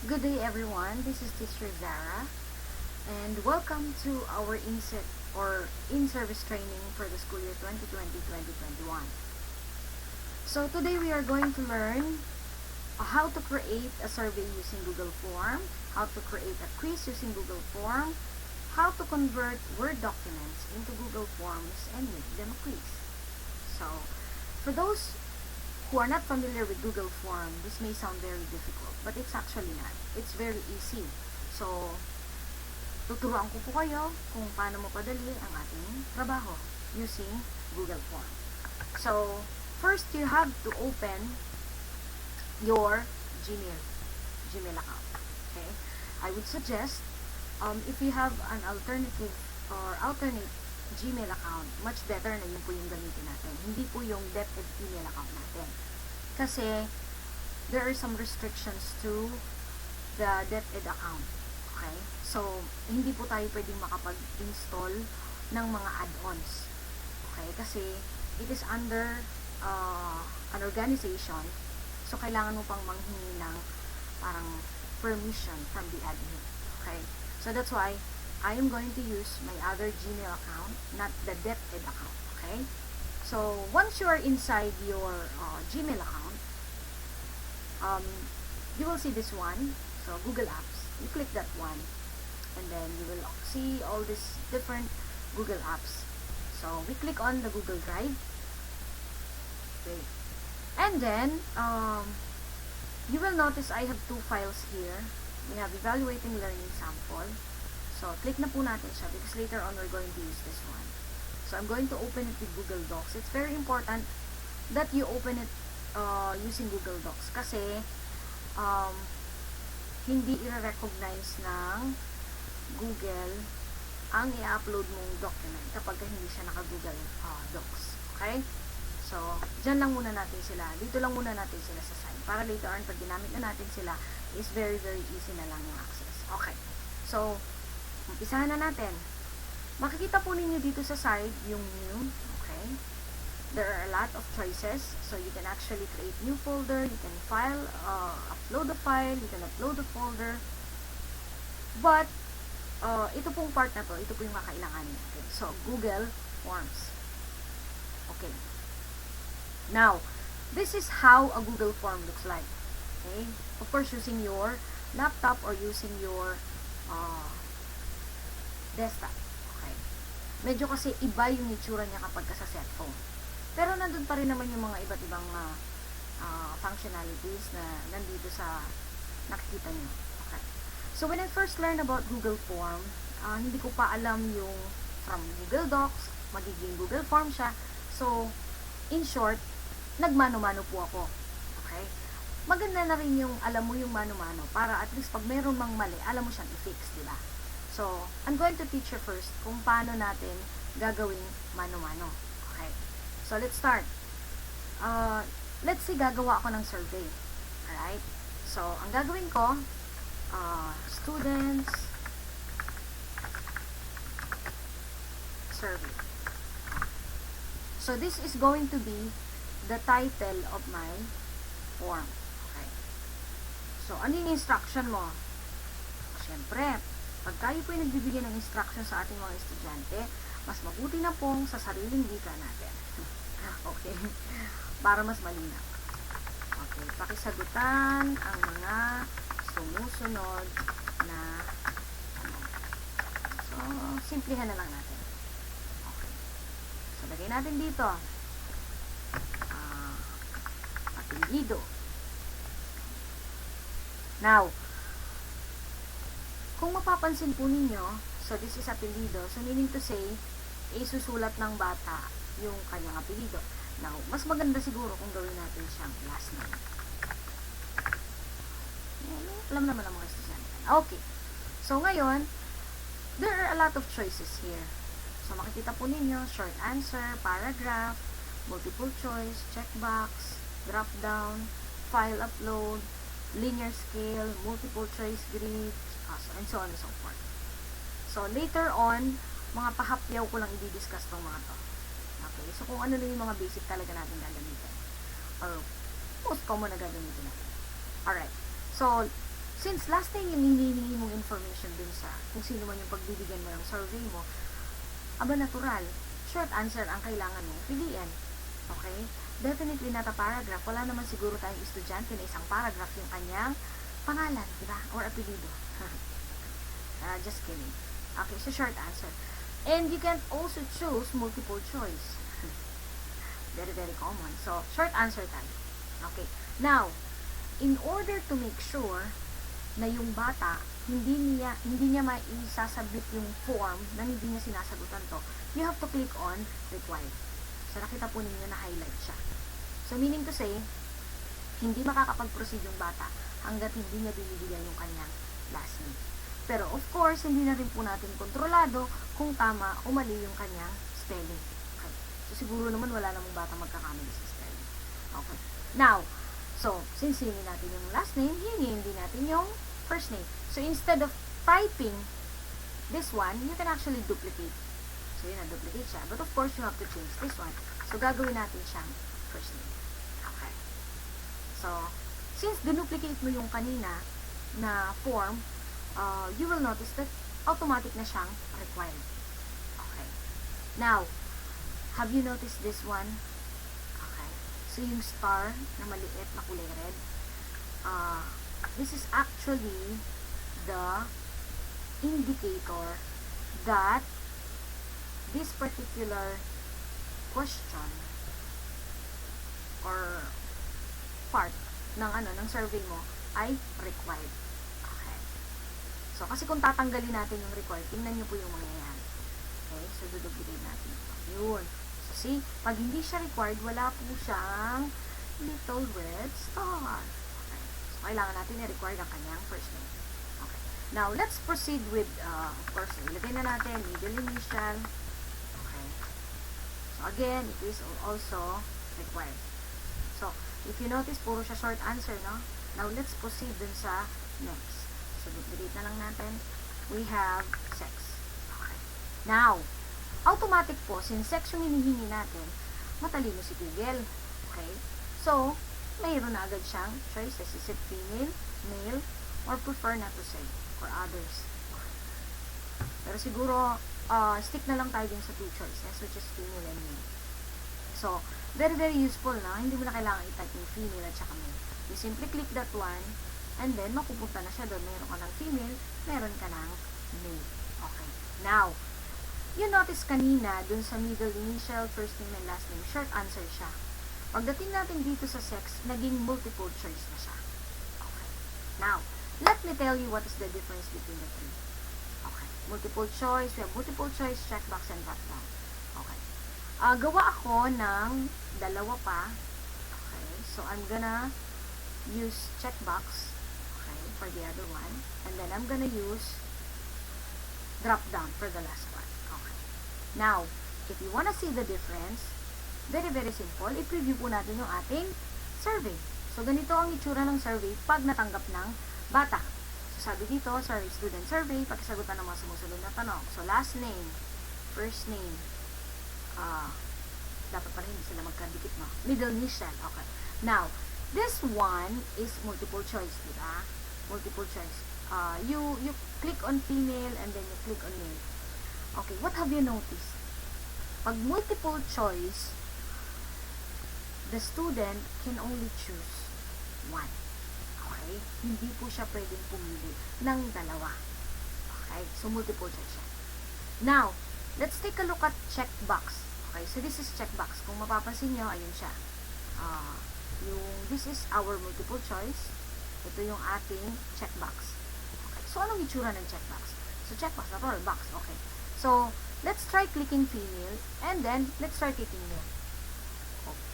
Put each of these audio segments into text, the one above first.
Good day everyone, this is Teacher Zara and welcome to our in-service training for the school year 2020-2021. So today we are going to learn how to create a survey using Google Form, how to create a quiz using Google Form, how to convert Word documents into Google Forms and make them a quiz. So for those who are not familiar with Google Form, this may sound very difficult, but it's actually not. It's very easy. So, tuturuan ko po kayo kung paano mapadali ang ating trabaho using Google Form. So, first you have to open your Gmail account. Okay? I would suggest, if you have an alternate Gmail account, much better na yun po yung gamitin natin. Hindi po yung DepEd email account natin. Kasi, there are some restrictions to the DepEd account. Okay? So, hindi po tayo pwedeng makapag-install ng mga add-ons. Okay? Kasi, it is under an organization. So, kailangan mo pang manghingi ng parang permission from the admin. Okay? So, that's why I am going to use my other Gmail account, not the DepEd account. Okay? So, once you are inside your Gmail account, you will see this one. So, Google Apps. You click that one. And then, you will see all these different Google Apps. So, we click on the Google Drive. Okay. And then, you will notice I have two files here. We have Evaluating Learning Sample. So, click na po natin siya because later on we're going to use this one. So, I'm going to open it with Google Docs. It's very important that you open it using Google Docs kasi hindi i-recognize ng Google ang i-upload mong document kapag hindi siya naka-Google Docs. Okay? So, dyan lang muna natin sila. Dito lang muna natin sila sa side. Para later on, pag ginamit na natin sila, is very, very easy na lang yung access. Okay. So, umpisahan na natin. Makikita po ninyo dito sa side yung new. Okay. There are a lot of choices. So, you can actually create new folder. You can upload a file. You can upload a folder. But, ito pong part na to, ito po yung kakailanganin natin. So, Google Forms. Okay. Now, this is how a Google Form looks like. Okay. Of course, using your laptop or using your desktop. Okay. Medyo kasi iba yung itsura niya kapag sa cellphone. Pero nandun pa rin naman yung mga iba't ibang functionalities na nandito sa nakikita nyo. Okay. So, when I first learned about Google Form, hindi ko pa alam yung from Google Docs, magiging Google Form siya. So, in short, nagmano-mano po ako. Okay. Maganda na rin yung alam mo yung mano-mano para at least pag meron mang mali, alam mo siyang i-fix, di ba? So, I'm going to teach you first kung paano natin gagawing mano-mano. Okay. So, let's start. Let's say gagawa ako ng survey. Alright? So, ang gagawin ko, students survey. So, this is going to be the title of my form. Okay. So, ano yung instruction mo? Siyempre, pag tayo po yung nagbibigay ng instruction sa ating mga estudyante, mas mabuti na pong sa sariling wika natin. Okay? Para mas malinaw. Okay. Pakisagutan ang mga sumusunod na So, simplihan na lang natin. Okay. So, lagay natin dito. Apelyido. Now, kung mapapansin po ninyo, so this is apelyido, so meaning to say, isusulat ng bata yung kanyang apelyido. Now, mas maganda siguro kung gawin natin siyang last name. Alam naman ang mga estudyante. Okay. So, ngayon, there are a lot of choices here. So, makikita po ninyo, short answer, paragraph, multiple choice, checkbox, drop down, file upload, linear scale, multiple choice grid, and so on and so forth. So, later on, mga pahapyaw ko lang i-discuss tong mga to. Okay? So, kung ano na yung mga basic talaga natin gagamitin. Or most common na gagamitin natin. Alright. So, since last time yung hinihingi mong information dun sa kung sino man yung pagbibigyan mo ng survey mo, aba natural, short answer ang kailangan mong piliin. Okay? Definitely not a paragraph. Wala naman siguro tayong estudyante na isang paragraph yung kanyang pangalan, di ba? Or apelido. Just kidding. Okay, so short answer. And you can also choose multiple choice. Very, very common. So, short answer tayo. Okay. Now, in order to make sure na yung bata, hindi niya maisasubmit yung form na hindi niya sinasagutan to, you have to click on required. So, nakita po ninyo na highlight siya. So, meaning to say, hindi makakapag-proceed yung bata hanggat hindi niya binibigyan yung kanyang last name. Pero, of course, hindi na rin po natin kontrolado kung tama o mali yung kanyang spelling. Okay. So, siguro naman wala namang bata magkakamali sa spelling. Okay. Now, so, since hingin natin yung last name, hingin din natin yung first name. So, instead of typing this one, you can actually duplicate. So, yun na, duplicate siya. But of course, you have to change this one. So, gagawin natin siyang first name. Okay. So, since dinuplicate mo yung kanina na form, you will notice that automatic na siyang required. Okay. Now, have you noticed this one? Okay. So, yung star na maliit na kulay red, this is actually the indicator that this particular question or part ng survey mo ay required. Okay. So, kasi kung tatanggalin natin yung required, tingnan nyo po yung mangyayari. Okay? So, duduplicate natin ito. Yun. So, see, pag hindi siya required, wala po siyang little red star. Okay. So, kailangan natin i-required ang kanyang first name. Okay. Now, let's proceed with, of course, ilagay na natin middle initial. Okay. So, again, it is also required. So, if you notice, puro siya short answer, no? Now, let's proceed dun sa next. So, duplicate na lang natin. We have sex. Okay. Now, automatic po, since sex yung hinihingi natin, matalino si Google. Okay? So, mayroon na agad siyang choices. Is it female, male, or prefer not to say, or others. Okay. Pero siguro, stick na lang tayo din sa two choices, which is female and male. So, very, very useful na. Hindi mo na kailangan i-type yung female at saka male. You simply click that one, and then, mapupunta na siya doon. Meron ka ng female, meron ka ng male. Okay. Now, you notice kanina, dun sa middle initial, first name, and last name, short answer siya. Pagdating natin dito sa sex, naging multiple choice na siya. Okay. Now, let me tell you what is the difference between the three. Okay. Multiple choice, we have multiple choice, checkbox, and drop down. Okay. Gawa ako ng dalawa pa. Okay. So, I'm gonna use checkbox, okay, for the other one. And then, I'm gonna use drop down for the last one. Okay. Now, if you wanna see the difference, very, very simple. I-preview po natin yung ating survey. So, ganito ang itsura ng survey pag natanggap ng bata. So, sabi dito, student survey, pagkasagutan ng mga sumusunod na tanong. So, last name, first name, dapat pa rin hindi sila magkadikit, no? Middle initial, okay. Now, this one is multiple choice, diba? Multiple choice. You click on female and then you click on male. Okay, what have you noticed? Pag multiple choice, the student can only choose one. Okay? Hindi po siya pwedeng pumili ng dalawa. Okay? So, multiple choice siya. Now, let's take a look at checkbox. Okay? So, this is checkbox. Kung mapapansin nyo, ayun siya. This is our multiple choice. Ito yung ating checkbox. Okay? So, anong itsura ng checkbox? So, checkbox, natural box. Okay. So, let's try clicking female and then let's try clicking male. Okay.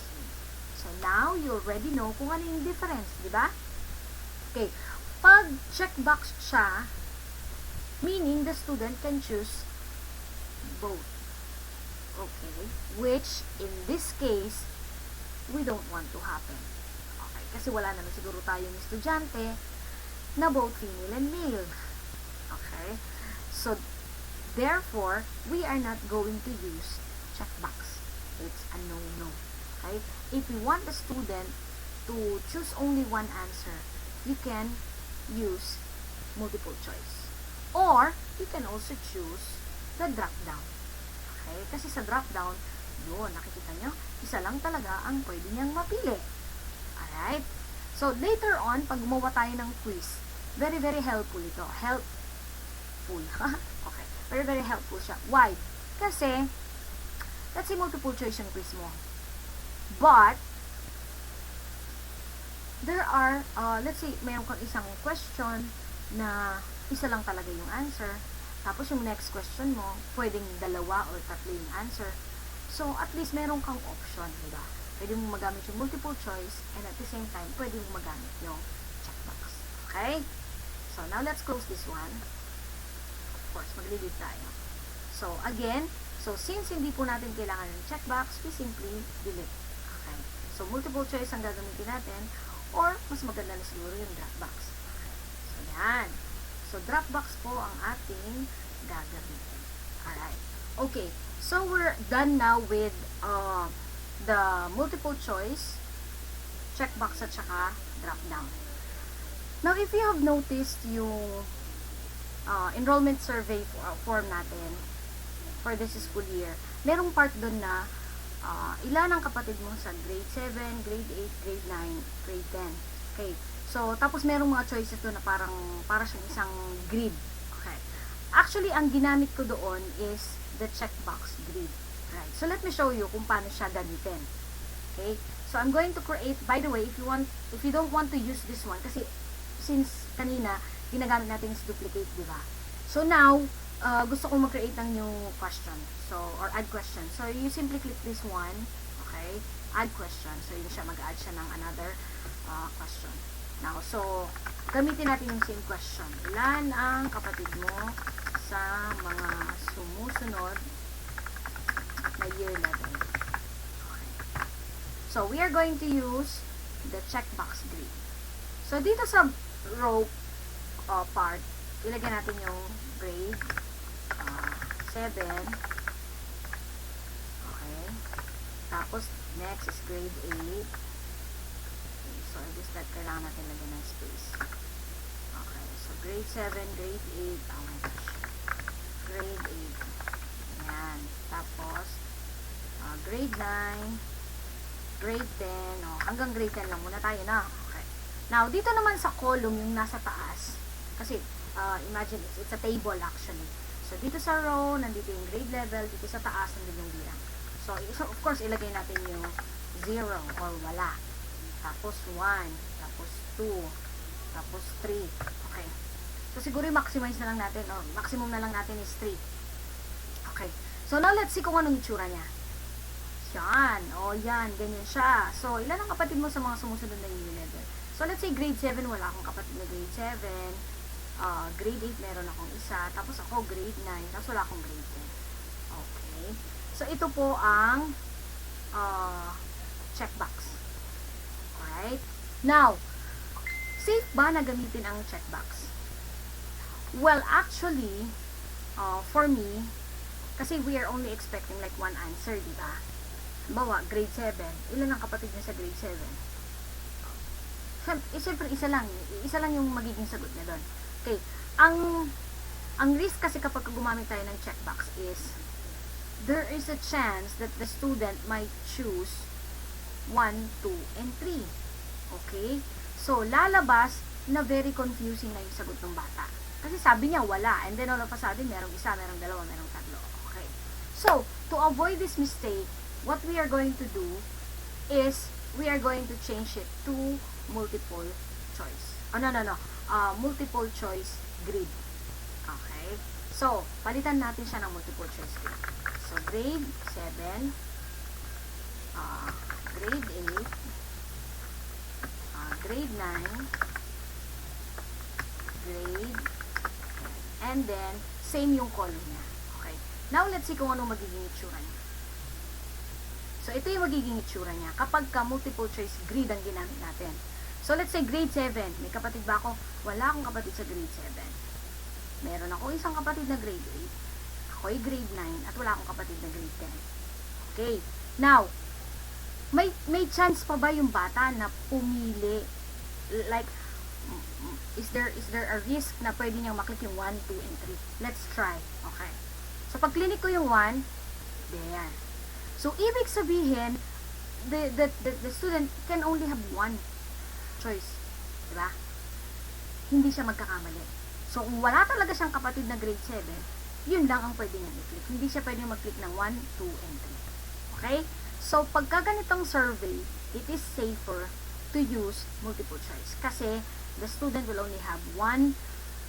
So, now you already know kung ano yung difference, di ba? Okay. Pag checkbox siya, meaning the student can choose both. Okay. Which, in this case, we don't want to happen. Okay. Kasi wala naman siguro tayong estudyante na both female and male. Okay. So, therefore, we are not going to use checkbox. It's a no-no. Okay? If you want the student to choose only one answer, you can use multiple choice. Or, you can also choose the drop down. Okay? Kasi sa drop down, yun, nakikita nyo, isa lang talaga ang pwede niyang mapili. Alright? So, later on, pag gumawa tayo ng quiz, very, very helpful ito. Helpful. Okay. Very, very helpful siya. Why? Kasi, let's say multiple choice yung quiz mo. But, there are, let's say, mayroon kang isang question na isa lang talaga yung answer. Tapos yung next question mo, pwedeng dalawa or tatlo yung answer. So, at least meron kang option, diba? Pwede mo magamit yung multiple choice and at the same time, pwede mo magamit yung checkbox. Okay? So, now let's close this one. Of course, mag-delete tayo. So, again, since hindi po natin kailangan ng checkbox, we simply delete. Okay? So, multiple choice ang gagamitin natin or mas maganda na siguro yung dropbox. Okay? So, yan. So, dropbox po ang ating gagamitin. Alright. Okay. So, we're done now with the multiple choice, checkbox at saka drop down. Now, if you have noticed yung enrollment survey form natin for this school year, merong part dun na ilan ang kapatid mo sa grade 7, grade 8, grade 9, grade 10. Okay. So, tapos merong mga choices doon na para siyang isang grid. Okay. Actually, ang ginamit ko doon is the checkbox grid. Right. So, let me show you kung paano siya gamitin. Okay? So, I'm going to create, by the way, if you don't want to use this one, kasi since kanina, ginagamit natin is duplicate, di ba? So, now, gusto kong mag-create ng new question. So, or add question. So, you simply click this one. Okay? Add question. So, yun siya, mag-add siya ng another question. Now, so, gamitin natin yung same question. Ilan ang kapatid mo sa mga sumusunod na year level? Okay. So, we are going to use the checkbox grid. So, dito sa row part, ilagay natin yung grade 7. Okay. Tapos, next is grade 8. Okay. So, I guess that kailangan natin lagyan ng space. Okay. So, grade 7, grade 8. Oh my gosh. Grade 8. Ayan. Tapos, grade 9, grade 10. Oh, hanggang grade 10 lang muna tayo na. Okay. Now, dito naman sa column, yung nasa taas. Kasi, imagine, it's a table actually. So, dito sa row, nandito yung grade level. Dito sa taas, nandito yung bilang. So, of course, ilagay natin yung 0 or wala. Tapos 1, tapos 2, tapos 3. Okay. So, siguro yung maximize na lang natin, o maximum na lang natin is 3. Okay. So, now let's see kung anong itsura niya. Yan. O, yan. Ganyan siya. So, ilan ang kapatid mo sa mga sumusunod na year level? So, let's say grade 7, wala akong kapatid na grade 7. Grade 8, meron akong isa. Tapos ako, grade 9. Tapos wala akong grade 10. Okay. So, ito po ang checkbox. Alright? Now, safe ba na gamitin ang checkbox? Well, actually, for me, kasi we are only expecting like one answer, di ba? Halimbawa, grade 7. Ilan ang kapatid niya sa grade 7? Siyempre, isa lang. Isa lang yung magiging sagot niya doon. Okay. Ang risk kasi kapag gumamit tayo ng checkbox is there is a chance that the student might choose 1, 2, and 3. Okay? So, lalabas na very confusing na yung sagot ng bata. Kasi sabi niya, wala. And then, all of a sudden, merong isa, merong dalawa, merong tatlo. Okay. So, to avoid this mistake, what we are going to do is, we are going to change it to multiple choice. Multiple choice grid. Okay. So, palitan natin siya ng multiple choice grid. So, grade 7, grade 8, grade 9, grade 10. And then, same yung column niya. Okay. Now, let's see kung ano magiging itsura niya. So, ito yung magiging itsura niya kapag ka multiple choice grid ang ginamit natin. So, let's say grade 7. May kapatid ba ako? Wala akong kapatid sa grade 7. Meron ako isang kapatid na grade 8. Ako ay grade 9 at wala akong kapatid na grade 10. Okay. Now, may chance pa ba yung bata na pumili? Like, is there a risk na pwede niyang maklik yung 1, 2, and 3? Let's try. Okay. So, pag clinic ko yung 1, there. So, ibig sabihin, the student can only have one choice. Diba? Hindi siya magkakamali. So, kung wala talaga siyang kapatid na grade 7, yun lang ang pwede niyang i-click. Hindi siya pwede mag-click ng 1, 2, and 3. Okay? So, pagka ganitong survey, it is safer to use multiple choice. Kasi, the student will only have one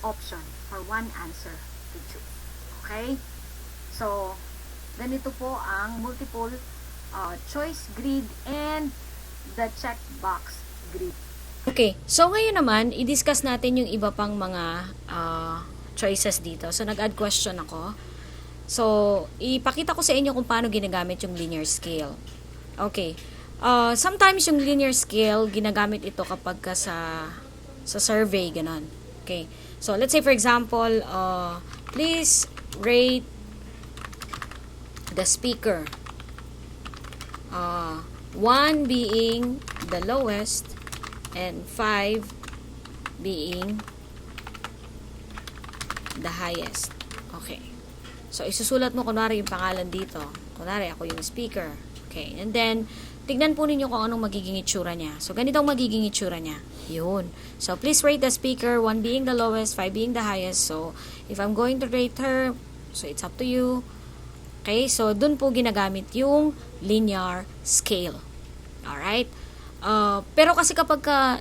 option or one answer to choose. Okay? So, ganito po ang multiple choice grid and the checkbox grid. Okay, so ngayon naman, i-discuss natin yung iba pang mga choices dito. So, nag-add question ako. So, ipakita ko sa inyo kung paano ginagamit yung linear scale. Okay. Sometimes yung linear scale, ginagamit ito kapag sa survey, ganon. Okay. So, let's say for example, please rate the speaker. 1 being the lowest and 5 being the highest. Okay. So, isusulat mo kunwari yung pangalan dito. Kunwari, ako yung speaker. Okay. And then, tignan po ninyo kung anong magiging itsura niya. So, ganitong magiging itsura niya. Yun. So, please rate the speaker, 1 being the lowest, 5 being the highest. So, if I'm going to rate her, so it's up to you. Okay, so dun po ginagamit yung linear scale. Alright? Pero kasi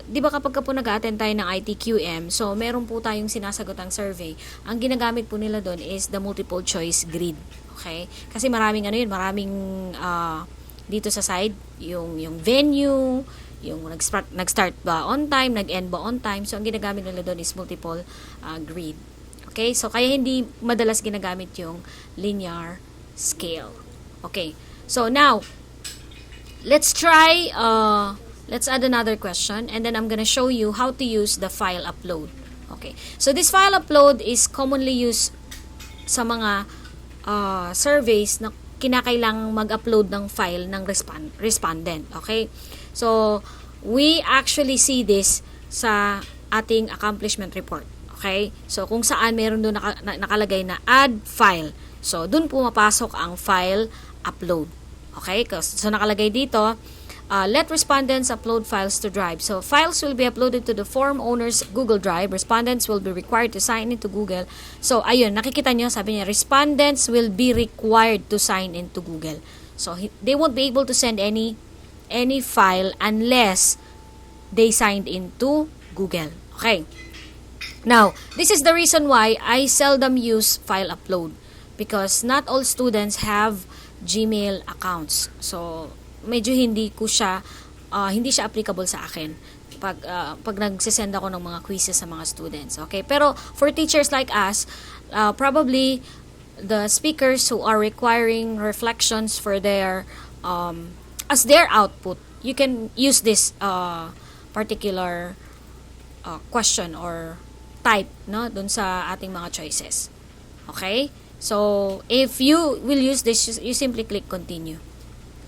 di ba kapag po nag-attend tayo ng ITQM, so meron po tayong sinasagot ang survey, ang ginagamit po nila doon is the multiple choice grid. Okay? Kasi maraming dito sa side, yung venue, yung nag-start ba on time, nag-end ba on time, so ang ginagamit nila doon is multiple grid. Okay? So kaya hindi madalas ginagamit yung linear scale. Okay. So now, let's try, let's add another question and then I'm gonna show you how to use the file upload. Okay. So this file upload is commonly used sa mga surveys na kinakailangang mag-upload ng file ng respondent. Okay. So, we actually see this sa ating accomplishment report. Okay. So, kung saan meron doon nakalagay na add file. So, dun pumapasok ang file upload. Okay? So, nakalagay dito, let respondents upload files to Drive. So, files will be uploaded to the form owner's Google Drive. Respondents will be required to sign into Google. So, ayun, nakikita nyo, sabi niya, respondents will be required to sign into Google. So, they won't be able to send any file unless they signed into Google. Okay? Now, this is the reason why I seldom use file upload. Because not all students have Gmail accounts. So, medyo hindi siya applicable sa akin pag nagsisend ako ng mga quizzes sa mga students. Okay? Pero for teachers like us, probably the speakers who are requiring reflections for their as their output, you can use this particular question or type dun sa ating mga choices. Okay? So, if you will use this, you simply click continue.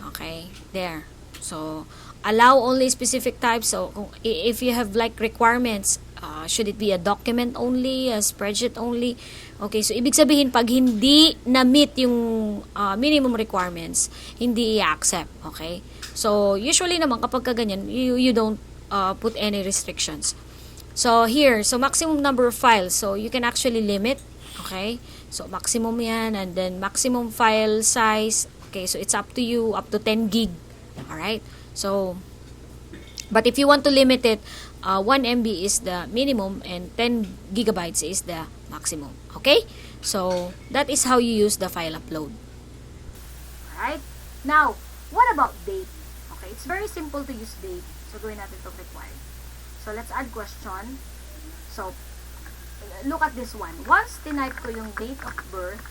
Okay? There. So, allow only specific types. So, if you have like requirements, should it be a document only, a spreadsheet only? Okay, so ibig sabihin, pag hindi na-meet yung minimum requirements, hindi i-accept. Okay? So, usually naman, kapag ganyan, you don't put any restrictions. So, here, so maximum number of files. So, you can actually limit. Okay? So, maximum yan. And then, maximum file size. Okay, so it's up to you. Up to 10 gig. Alright? So, but if you want to limit it, 1 MB is the minimum and 10 gigabytes is the maximum. Okay? So, that is how you use the file upload. Alright? Now, what about date? Okay, it's very simple to use date. So, gawin natin itong required. So, let's add question. So, look at this one. Once tinype ko yung date of birth,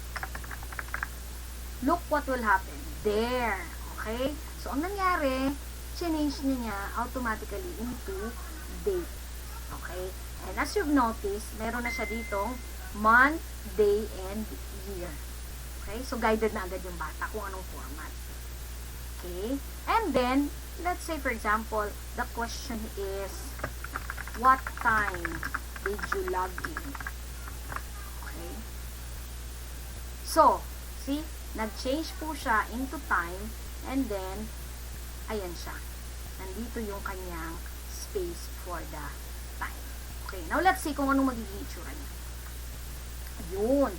look what will happen. There. Okay? So, ang nangyari, change niya automatically into date. Okay? And as you've noticed, meron na siya ditong month, day, and year. Okay? So, guided na agad yung bata kung anong format. Okay? And then, let's say for example, the question is what time did you log in? Okay? So, see? Nag-change po siya into time, and then, ayan siya. Nandito yung kanyang space for the time. Okay, now let's see kung anong magiging itsura niya. Ayun.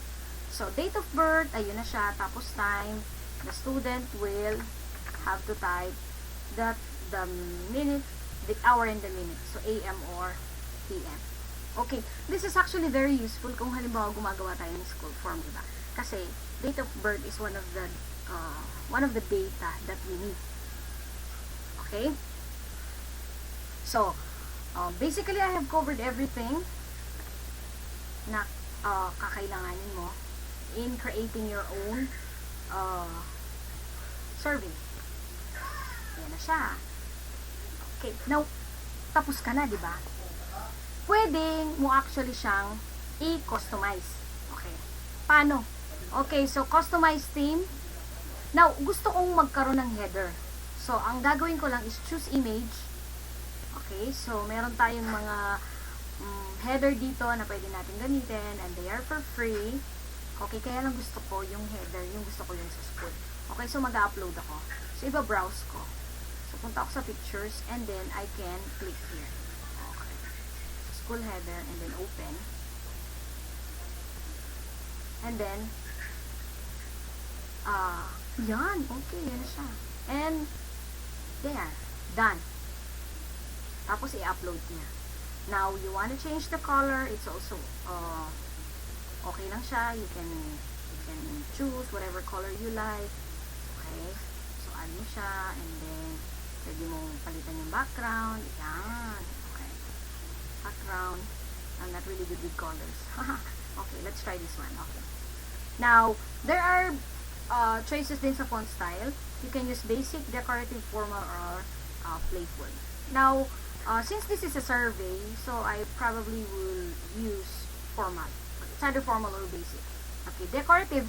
So, date of birth, ayun na siya. Tapos time, the student will have to type the minute, the hour and the minute. So, AM or PM. Okay, this is actually very useful kung halimbawa gumagawa tayo ng school form, diba? Kasi, date of birth is one of the data that we need. Okay? So, basically, I have covered everything na kakailanganin mo in creating your own survey. Ayan na siya. Okay. Now, tapos ka na, di ba? Pwedeng mo actually siyang i-customize. Okay. Paano? Okay, so customize theme. Now, gusto kong magkaroon ng header. So, ang gagawin ko lang is choose image. Okay, so meron tayong mga header dito na pwede natin gamitin, and they are for free. Okay, kaya lang gusto ko yung header, yung gusto ko yung sa school. Okay, so mag-upload ako. So, iba-browse ko. So, punta ako sa pictures, and then I can click here. Okay. School header, and then open. And then, yan. Okay, yan na siya. And, there. Done. Tapos, i-upload niya. Now, you want to change the color. It's also, okay lang siya. You can choose whatever color you like. Okay. So, add mo siya. And then, pwede mong palitan yung background. Yan. Okay. Background. I'm not really good with colors. Okay, let's try this one. Okay. Now, there are choices din sa font style. You can use basic, decorative, formal, or playful. Now, since this is a survey, so I probably will use formal. It's either formal or basic. Okay, decorative,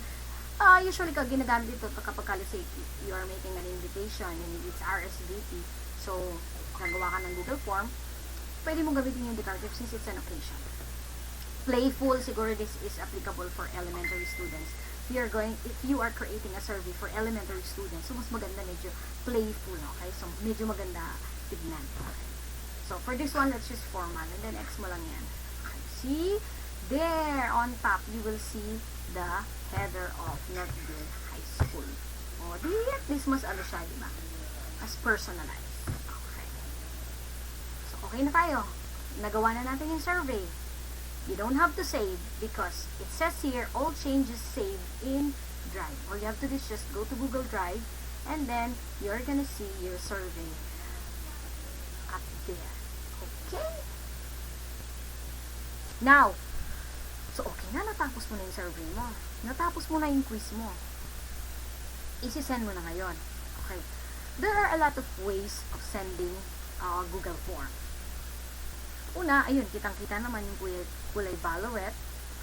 usually ginagamit ito kapag let's say you are making an invitation and it's RSVP. So, nagawa ka ng Google form, pwede mong gamitin yung decorative since it's an occasion. Playful, siguro this is applicable for elementary students. If you are creating a survey for elementary students, so mas maganda medyo playful, okay? So, medyo maganda tignan. Okay. So, for this one, let's use formal. And then, X mo lang yan. Okay. See? There, on top, you will see the header of Northville High School. O, di at least mas ano siya, di ba? As personalized. Okay. So, okay na tayo. Nagawa na natin yung survey. You don't have to save because it says here, all changes saved in Drive. All you have to do is just go to Google Drive and then you're gonna see your survey up there. Okay? Now, so okay na, natapos mo na yung survey mo. Natapos mo na yung quiz mo. Isi-send mo na ngayon. Okay. There are a lot of ways of sending Google Form. Una, ayun, kitang-kita naman yung kulay violet.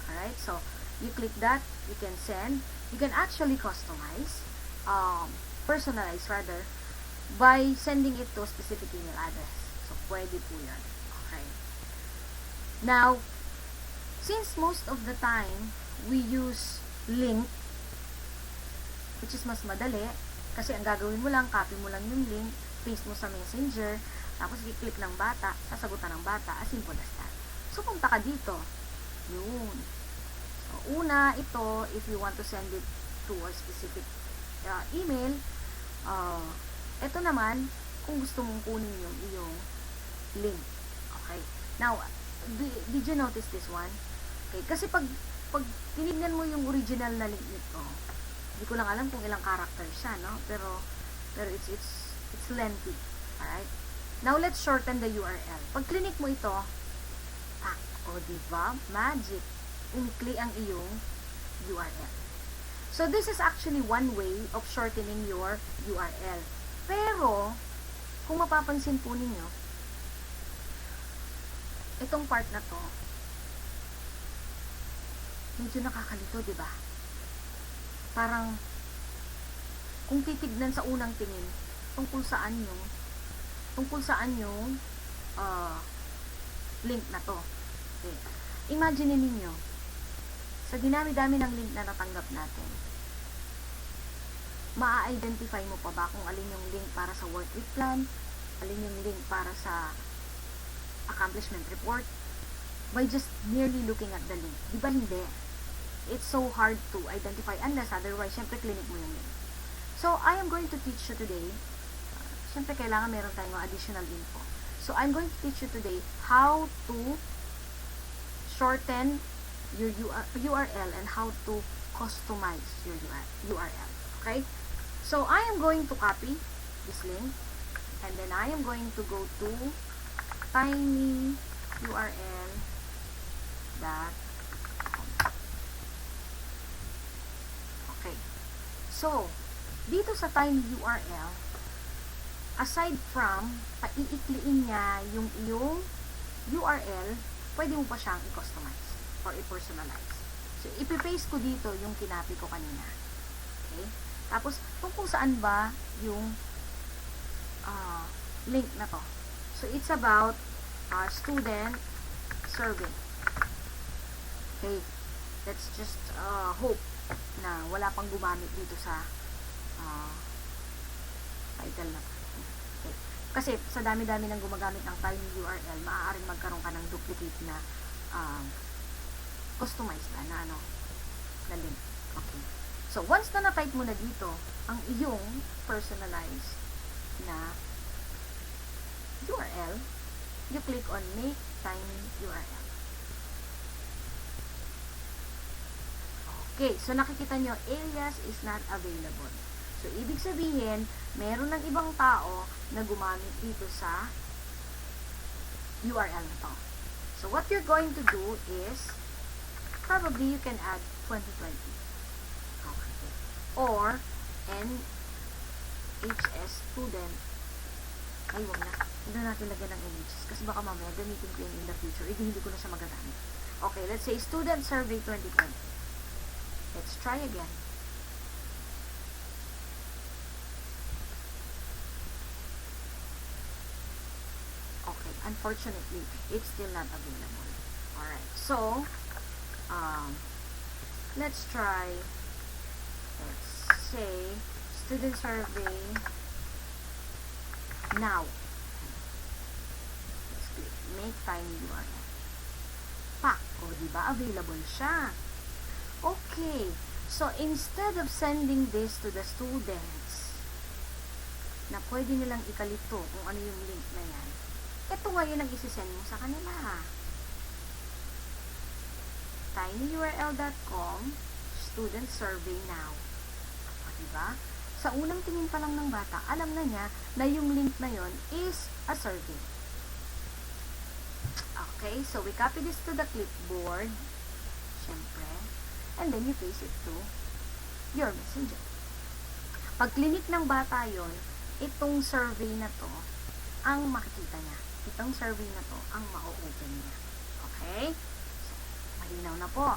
Alright, so, you click that, you can send. You can actually customize, personalize rather, by sending it to a specific email address. So, pwede po yan. Okay. Now, since most of the time, we use link, which is mas madali, kasi ang gagawin mo lang, copy mo lang yung link, paste mo sa messenger, tapos i-click ng bata, sasagutan ng bata, as simple as that. So, punta ka dito. Yun. So, una, ito, if you want to send it to a specific email, ito naman, kung gusto mong kunin yung iyong link. Okay. Now, did you notice this one? Okay. Kasi pag tinignan mo yung original na link nito, hindi ko lang alam kung ilang character siya, no? Pero it's lengthy. Alright? Now, let's shorten the URL. Pag clinic mo ito, o diba? Magic. Unikli ang iyong URL. So, this is actually one way of shortening your URL. Pero, kung mapapansin po ninyo, itong part na to, medyo nakakalito, diba? Parang, kung titignan sa unang tingin, tungkol saan yung link na to. Okay. Imagine ninyo, sa dinami-dami ng link na natanggap natin, maa-identify mo pa ba kung alin yung link para sa work week plan, alin yung link para sa accomplishment report, by just merely looking at the link? Di ba hindi? It's so hard to identify unless otherwise, syempre clinic mo yung link. So, I am going to teach you today, syempre kailangan meron tayong additional info. So, I'm going to teach you today how to shorten your URL and how to customize your URL. Okay? So, I am going to copy this link and then I am going to go to tinyurl.com. Okay. So, dito sa tiny URL, aside from paiikliin niya yung iyong URL, pwede mo pa siyang i-customize or i-personalize. So, ipipaste ko dito yung kinapi ko kanina. Okay? Tapos, kung saan ba yung link na to. So, it's about student survey. Okay? Let's just hope na wala pang gumamit dito sa title na to. Okay. Kasi, sa dami-dami ng gumagamit ng tiny URL, maaaring magkaroon ka ng duplicate na customized na link. Okay. So, once na na-type mo na dito ang iyong personalized na URL, you click on Make Tiny URL. Okay, so nakikita nyo, alias is not available. So, ibig sabihin, meron ng ibang tao na gumamit dito sa URL na to. So, what you're going to do is, probably you can add 2020. Okay. Or, NHS student. Ay, wag na. Hindi natin lagyan ng NHS kasi baka mamaya gamitin ko yun in the future. Hindi ko na siya magagamit. Okay, let's say student survey 2020. Let's try again. Okay, unfortunately, it's still not available. Alright, so, let's try, let's say, student survey now. Let's click Make Tiny URL. Pa, o diba, available siya. Okay, so instead of sending this to the students, na pwede nilang ikalito kung ano yung link na yan, ito ngayon ang isisend mo sa kanila. tinyurl.com student survey now. O, diba? Sa unang tingin pa lang ng bata, alam na niya na yung link na yon is a survey. Okay, so we copy this to the clipboard. Syempre. And then you paste it to your messenger. Pag clinic ng bata yon, itong survey na to ang makikita niya. Itong survey na to ang ma-open niya. Okay? So, malinaw na po.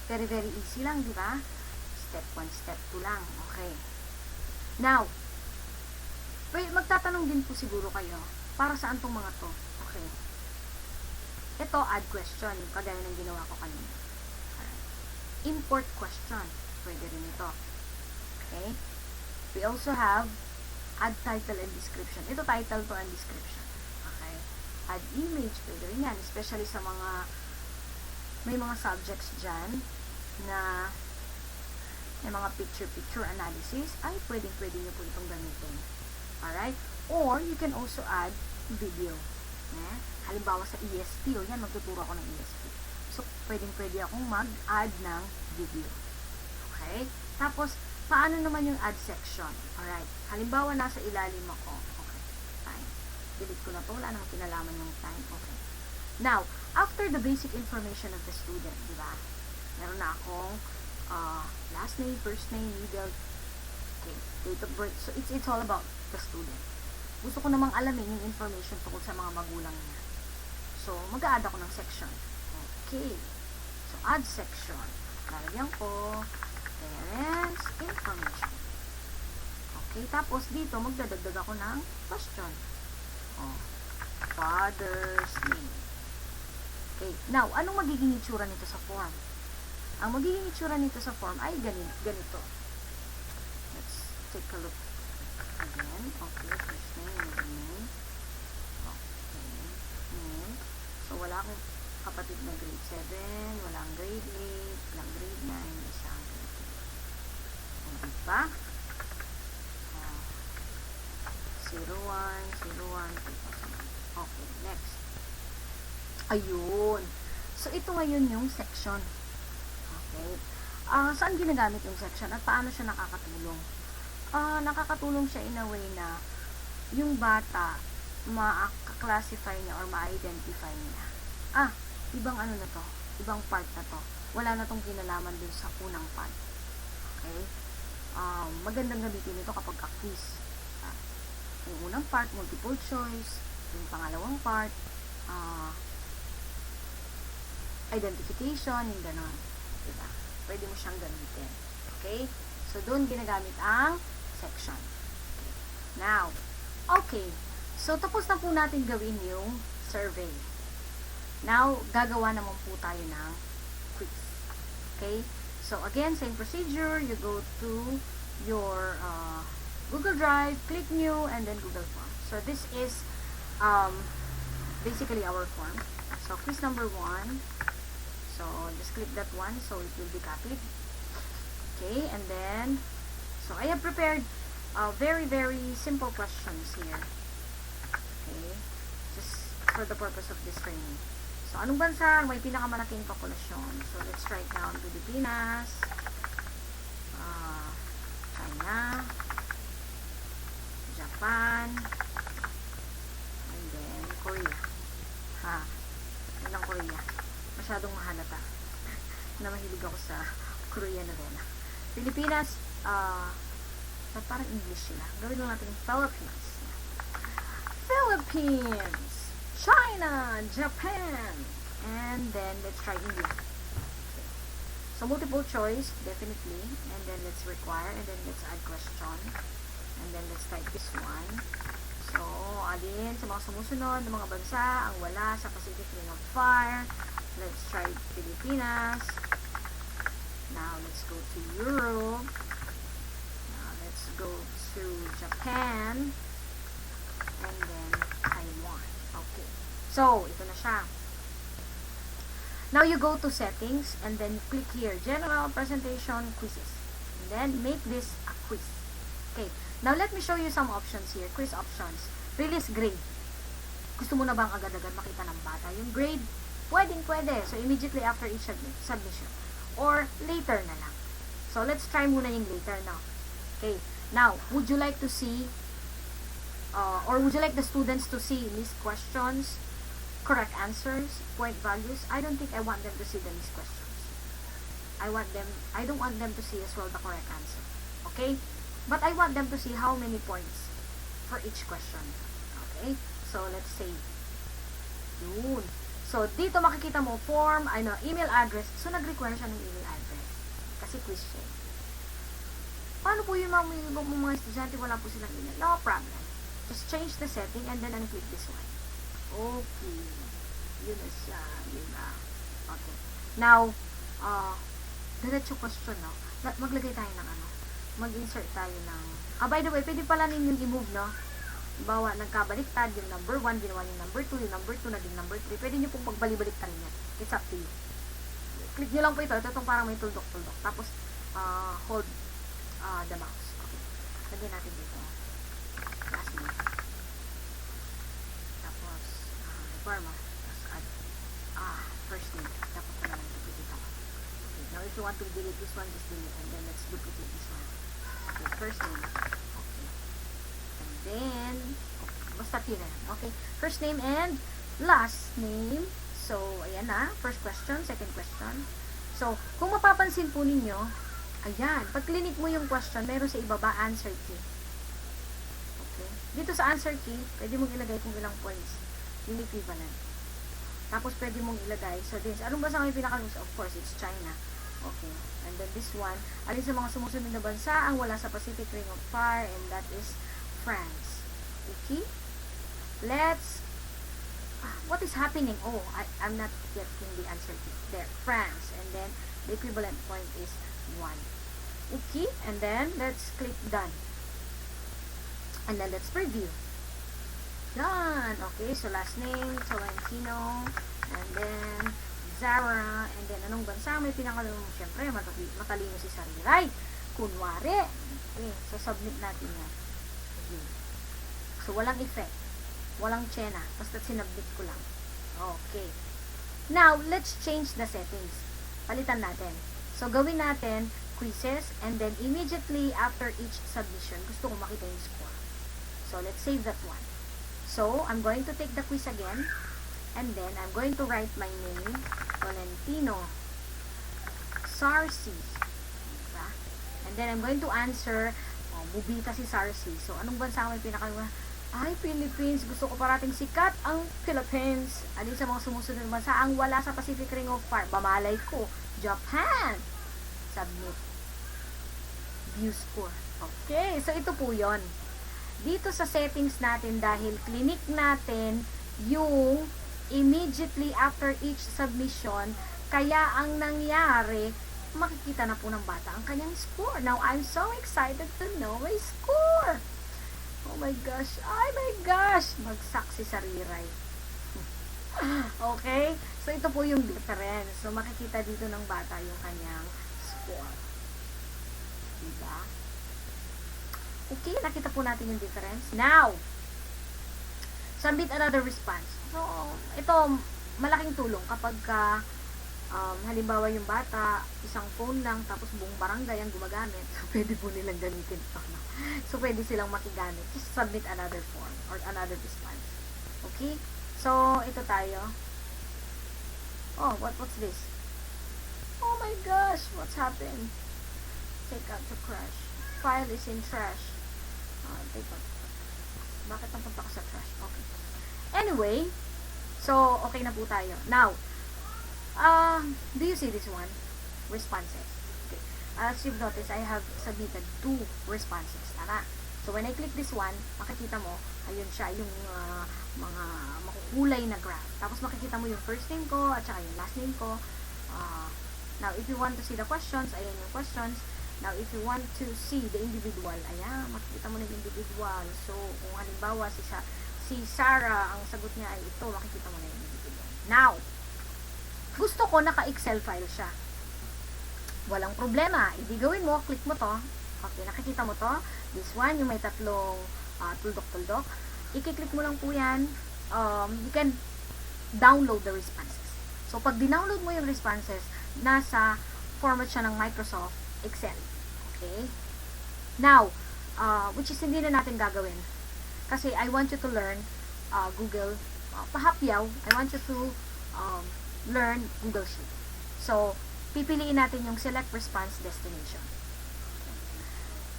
Very, very easy lang, di ba? Step 1, step 2 lang. Okay. Now, magtatanong din po siguro kayo, para saan tong mga to? Okay. Ito, add question, kagaya ng ginawa ko kanina. Alright. Import question, pwede rin ito. Okay? We also have add title and description. Ito, title to and description. Okay? Add image, pwede rin yan, especially sa mga, may mga subjects dyan, na may mga picture-picture analysis, ay pwede nyo po itong gamitin. Alright? Or, you can also add video. Halimbawa sa ESP, o yan, magtuturo ako ng ESP. So, pwede akong mag-add ng video. Okay? Tapos, paano naman yung add section? Alright. Halimbawa, nasa ilalim ako. Okay. Time. Delete ko na to. Wala namang kinalaman yung time. Okay. Now, after the basic information of the student, di ba? Meron na akong last name, first name, middle, okay, date of birth. So, it's all about the student. Gusto ko namang alamin yung information tungkol sa mga magulang niya. So, mag-a-add ako ng section. Okay. So, add section. Lalagyan ko parents information. Okay. Tapos, dito, magdadagdag ako ng question. Father's name. Okay. Now, anong magiging itsura nito sa form? Ang magiging itsura nito sa form ay ganito. Let's take a look again. Okay, first name, middle name. Okay. Name. So, wala akong kapatid na grade 7, walang grade 8, walang grade 9, isang grade 8. O, diba? 01, 2001. Okay, next. Ayun. So, ito ngayon yung section. Okay. Saan ginagamit yung section at paano siya nakakatulong? Nakakatulong siya in a way na yung bata ma-classify niya or ma-identify niya. Ibang ano na to, ibang part na to. Wala na tong kinalaman dun sa unang part. Okay? Magandang gamitin ito kapag quiz. Yung unang part, multiple choice. Yung pangalawang part, identification, yung gano'n. Diba? Pwede mo siyang gamitin. Okay? So, doon ginagamit ang section. Okay. Now, okay. So, tapos na po natin gawin yung survey. Now, gagawa naman po tayo ng quiz. Okay? So, again, same procedure. You go to your Google Drive, click New, and then Google Form. So, this is basically our form. So, quiz number 1. So, just click that one so it will be copied. Okay, and then, so I have prepared very, very simple questions here. Okay, just for the purpose of this training. So, anong bansa may pinakamalaking populasyon? So, let's write down Pilipinas, China, Japan, and then Korea. Yun ang Korea. Masyadong mahalata na mahilig ako sa Korea na rin. Pilipinas, parang English sila. Gawin lang natin yung Philippines. Philippines, China, Japan, and then let's try India. Okay. So, multiple choice, definitely, and then let's require, and then let's add question, and then let's type this one. So, alin sa mga sumusunod ng mga bansa ang wala sa Pacific Ring of Fire. Let's try Pilipinas. Now, let's go to Europe. Now, let's go to Japan. And then, Taiwan. Okay. So, ito na siya. Now, you go to settings and then click here. General Presentation Quizzes. And then, make this a quiz. Okay. Now, let me show you some options here. Quiz options. Release grade. Gusto mo na bang agad-agad makita ng bata yung grade? Pwede. So, immediately after each submission. Or, later na lang. So, let's try muna yung later now. Okay. Now, would you like to see, or would you like the students to see missed questions, correct answers, point values? I don't think I want them to see the missed questions. I don't want them to see as well the correct answer. Okay? But I want them to see how many points for each question. Okay? So, let's say, yun. So, dito makikita mo, form, email address. So, nag-require siya ng email address. Kasi quiz siya. Paano po yung mga estudyante, wala po silang email? No problem. Just change the setting and then unclick this one. Okay. Yun na siya. Diba? Okay. Now, diretso question, no? Maglagay tayo ng mag-insert tayo ng, by the way, pwede pala ninyong i-move, no? Bawa, nagkabaliktad, yung number 1, ginawa yung number 2, yung number 2, naging number 3. Pwede nyo pong pagbali-baliktad niya. It's up to you. Click nyo lang po ito. Ito itong parang may tuldok-tuldok. Tapos, hold the mouse. Okay. Lagyan natin dito. Last name. Tapos, requirement. Tapos, add, first name. Tapos, na lang duplicate ako. Okay. Now, if you want to delete this one, just delete. And then, let's duplicate this one. Okay. First name. Then, basta yun na. Okay. First name and last name. So, ayan na. First question, second question. So, kung mapapansin po ninyo, ayan, pag clinic mo yung question, meron sa ibaba answer key. Okay. Dito sa answer key, pwede mong ilagay kung ilang points. Yung equivalent. Tapos, pwede mong ilagay. So, this, anong bansa ngayon pinakalusa? Of course, it's China. Okay. And then this one, alin sa mga sumusunod na bansa ang wala sa Pacific Ring of Fire, and that is France. Okay? Let's What is happening? Oh, I'm not getting the answer there. France. And then the equivalent point is 1. Okay, and then let's click done. And then let's preview. Done. Okay, so last name, Tolentino, and then Zarrah, and then anong bansa may pinakalong, syempre, matalino si Sarah. Kunwari. Okay, so submit natin yan. Okay. So, walang effect. Walang tsena. Basta sinubmit ko lang. Okay. Now, let's change the settings. Palitan natin. So, gawin natin quizzes, and then immediately after each submission, gusto ko makita yung score. So, let's save that one. So, I'm going to take the quiz again, and then I'm going to write my name, Valentino Sarsi. Diba? And then I'm going to answer, bubita si Sarsi. So, anong bansa may pinaka... Ay, Philippines. Gusto ko parating sikat ang Philippines. Alin sa mga sumusunod na bansa ang wala sa Pacific Ring of Fire? Bamalay ko. Japan. Submit. View score. Okay. So, ito po yon. Dito sa settings natin, dahil clinic natin yung immediately after each submission, kaya ang nangyari, makikita na po ng bata ang kanyang score. Now, I'm so excited to know my score. Oh my gosh. Oh my gosh. Bagsak si Sariray. Okay? So, ito po yung difference. So, makikita dito ng bata yung kanyang score. Diba? Okay, nakita po natin yung difference. Now, submit another response. So, ito, malaking tulong kapag halimbawa yung bata, isang phone lang, tapos buong barangay ang gumagamit. So, pwede po nilang gamitin ito. No? So, pwede silang makigamit. Just submit another form or another response. Okay? So, ito tayo. Oh, what's this? Oh my gosh, what's happened? Take out to crash. File is in trash. Take out. Bakit napunta ko sa trash? Okay. Anyway, so, okay na po tayo. Now, do you see this one? Responses. Okay. As you've noticed, I have submitted 2 responses. Tara. So, when I click this one, makikita mo, ayun siya, yung mga makukulay na graph. Tapos, makikita mo yung first name ko, at saka yung last name ko. Now, if you want to see the questions, ayan yung questions. Now, if you want to see the individual, ayan, makikita mo na yung individual. So, kung halimbawa, si Sarah, ang sagot niya ay ito, makikita mo na yung individual. Now, gusto ko naka-Excel file siya. Walang problema. Hindi gawin mo, click mo to. Okay, nakikita mo to. This one, yung may tatlong tuldok-tuldok. I-click mo lang po yan. You can download the responses. So, pag dinownload mo yung responses, nasa format siya ng Microsoft Excel. Okay? Now, which is hindi na natin gagawin. Kasi I want you to learn Google, pahapyaw, I want you to learn Google Sheet. So, pipiliin natin yung select response destination.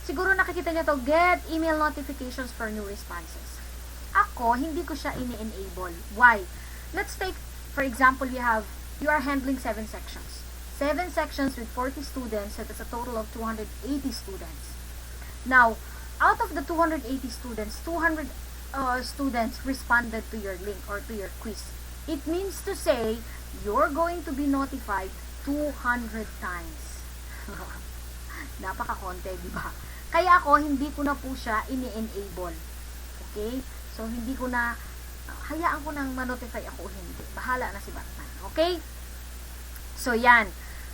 Siguro nakikita nyo to, get email notifications for new responses. Ako, hindi ko siya ini-enable. Why? Let's take, for example, you are handling 7 sections. 7 sections with 40 students, so that's a total of 280 students. Now, out of the 280 students, 200 students responded to your link or to your quiz. It means to say, you're going to be notified 200 times. Napaka-konti, di ba? Kaya ako, hindi ko na po siya ini-enable. Okay? So, hindi ko na, hayaan ko nang ma-notify ako hindi. Bahala na si Batman. Okay? So, yan.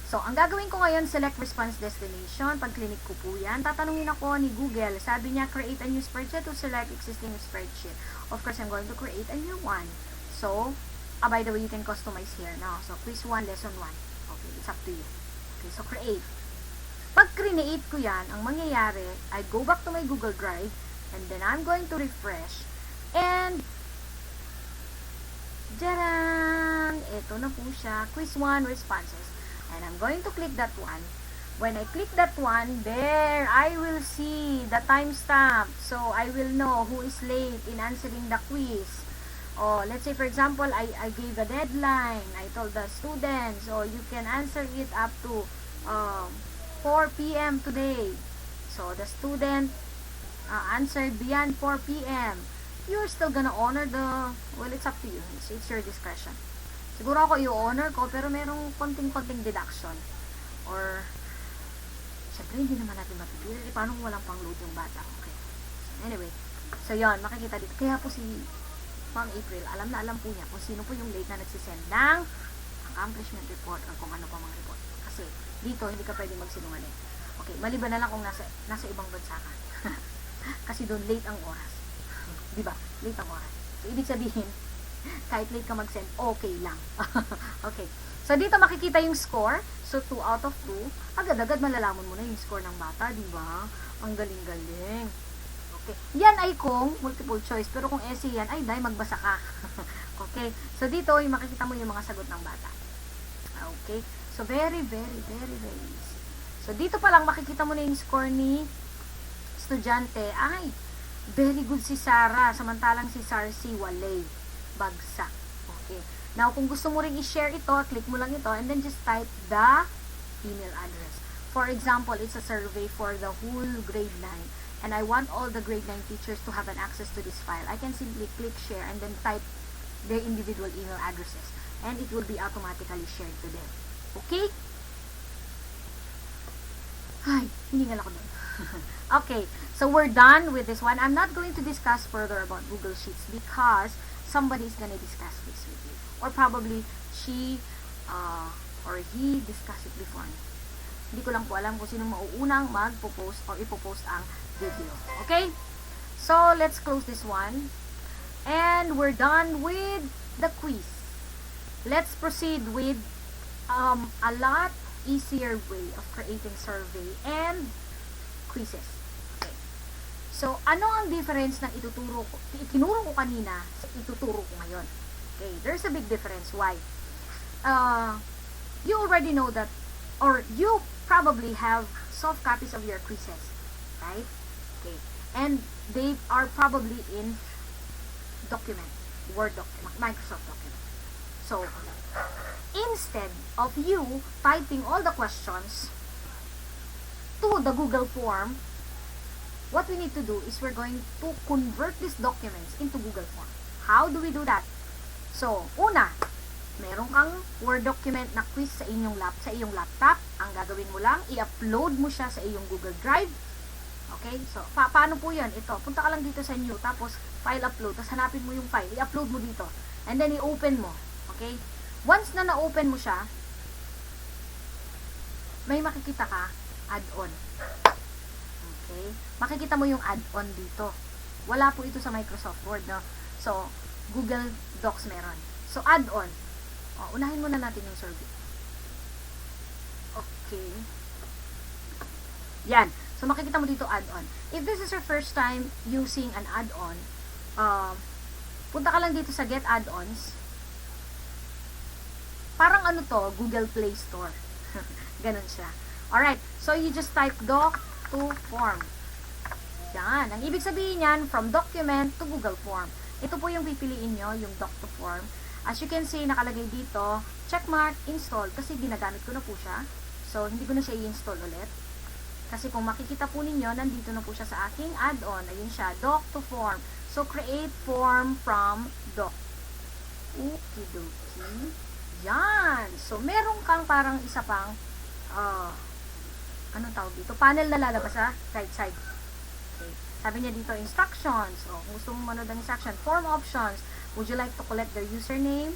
So, ang gagawin ko ngayon, select response destination. Pag clinic ko po yan, tatanungin ako ni Google. Sabi niya, create a new spreadsheet to select existing spreadsheet. Of course, I'm going to create a new one. So, by the way, you can customize here now. So, quiz 1, lesson 1. Okay, it's up to you. Okay, so create. Pag create ko yan, ang mangyayari, I go back to my Google Drive, and then I'm going to refresh, and, jaran! Ito na po siya, quiz 1, responses. And I'm going to click that one. When I click that one, there, I will see the timestamp. So, I will know who is late in answering the quiz. Oh, let's say, for example, I gave a deadline. I told the students, oh, you can answer it up to 4 p.m. today. So, the student answered beyond 4 p.m. you're still gonna honor the, well, it's up to you. It's your discretion. Siguro ako i-honor ko, pero merong konting-konting deduction. Or, syempre, hindi naman natin mapipili. Paano kung walang pang-load yung bata? Okay. So, anyway. So, yon, makikita dito. Kaya po si Ma'am April, alam na alam po niya kung sino po yung late na nagsisend ng accomplishment report or kung ano pa mga report. Kasi, dito, hindi ka pwedeng magsinungaling. Okay, maliban na lang kung nasa ibang bansa ka. Kasi doon, late ang oras. Diba? Late ang oras. So, ibig sabihin, kahit late ka mag-send, okay lang. Okay. So, dito makikita yung score. So, 2 out of 2. Agad-agad malalaman mo na yung score ng bata, diba? Ang galing-galing. Okay. Yan ay kung multiple choice. Pero kung essay yan, ay, dahil magbasa ka. Okay. So, dito, yung makikita mo yung mga sagot ng bata. Okay. So, very, very, very, very easy. So, dito pa lang makikita mo na yung score ni estudyante. Ay, very good si Sarah. Samantalang si Sarcy, walay. Bagsak. Okay. Now, kung gusto mo rin i-share ito, click mo lang ito and then just type the email address. For example, it's a survey for the whole grade 9 and I want all the grade 9 teachers to have an access to this file. I can simply click share and then type their individual email addresses and it will be automatically shared to them. Okay? Ay, hiningal ako doon. Okay, so we're done with this one. I'm not going to discuss further about Google Sheets because somebody is gonna discuss this with you. Or probably she or he discussed it before. Hindi ko lang po alam kung sinong mauunang magpo-post or ipo-post ang video. Okay? So, let's close this one. And we're done with the quiz. Let's proceed with a lot easier way of creating survey and quizzes. Okay. So, ano ang difference ng itinuro ko kanina sa ituturo ko ngayon? Okay, there's a big difference. Why? You already know that, or you probably have soft copies of your quizzes, right? Okay, and they are probably in document, Word document, Microsoft document. So, instead of you typing all the questions to the Google form, what we need to do is we're going to convert these documents into Google form. How do we do that? So, una, meron kang Word document na quiz sa iyong laptop. Ang gagawin mo lang, i-upload mo siya sa iyong Google Drive. Okay? So, paano po yan? Ito, punta ka lang dito sa new, tapos file upload, tapos hanapin mo yung file, i-upload mo dito. And then, i-open mo. Okay? Once na na-open mo siya, may makikita ka, add-on. Okay? Makikita mo yung add-on dito. Wala po ito sa Microsoft Word, no? So, Google Docs meron. So, add-on. O, unahin muna natin yung survey. Okay. Yan. So, makikita mo dito add-on. If this is your first time using an add-on, punta ka lang dito sa Get Add-ons. Parang ano to, Google Play Store. Ganon siya. Alright. So, you just type doc to form. Yan. Ang ibig sabihin yan, from document to Google Form. Ito po yung pipiliin nyo, yung doc to form. As you can see, nakalagay dito, checkmark, install, kasi ginagamit ko na po siya. So, hindi ko na siya i-install ulit. Kasi kung makikita po ninyo, nandito na po siya sa aking add-on. Ayun siya, doc to form. So, create form from doc. Okidoki. Yan. So, meron kang parang isa pang, anong tawag dito? Panel na lalabas sa right side. Okay. Sabi niya dito, instructions. O, kung gusto mo manood ng instruction, form options. Would you like to collect their username?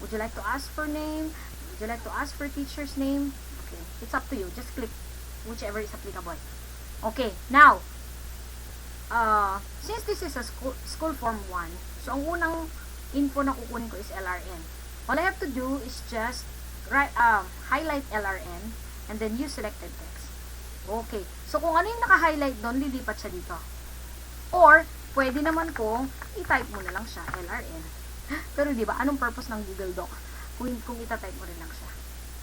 Would you like to ask for name? Would you like to ask for teacher's name? Okay. It's up to you. Just click whichever is applicable. Okay. Now, since this is a school form 1, so ang unang info na kukunin ko is LRN. All I have to do is just highlight LRN and then use selected text. Okay. So, kung ano yung naka-highlight doon, lilipat siya dito. Or, pwede naman kung i-type mo na lang siya, LRN. Pero di ba, anong purpose ng Google Doc kung ita-type mo rin lang siya?